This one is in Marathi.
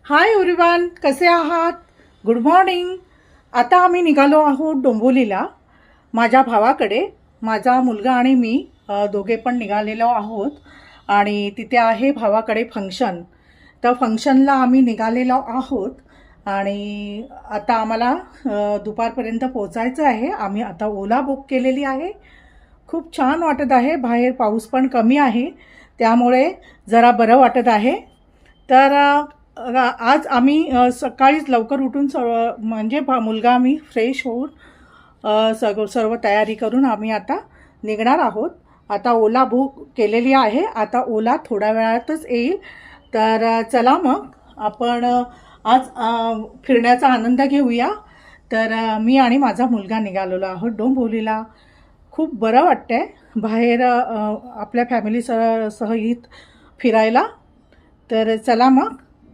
हाय एव्हरीवन, कसे आहात? Good morning. आता आम्ही निघालो आहोत डोंबिवलीला माझ्या भावाकडे. माझा मुलगा आणि मी दोघे पण निघालेलो आहोत आणि तिथे आहे भावाकडे फंक्शन. तर फंक्शनला आम्ही निघालेलो आहोत आणि आता आम्हाला दुपारपर्यंत पोचायचं आहे. आम्ही आता ओला बुक केलेली आहे. खूप छान वाटत आहे. बाहेर पाऊस पण कमी आहे, त्यामुळे जरा बरं वाटत आहे. तर आज आम्ही सकाळीच लवकर उठून म्हणजे मुलगा मी फ्रेश होऊन सर्व तयारी करून आम्ही आता निघणार आहोत. आता ओला बुक केलेली आहे. आता ओला थोड्या वेळातच येईल. तर चला मग आपण आज फिरण्याचा आनंद घेऊया. तर मी आणि माझा मुलगा निघालेलो आहोत डोंबिवलीला. खूप बरं वाटतंय बाहेर आपल्या फॅमिली सहित फिरायला. तर चला मग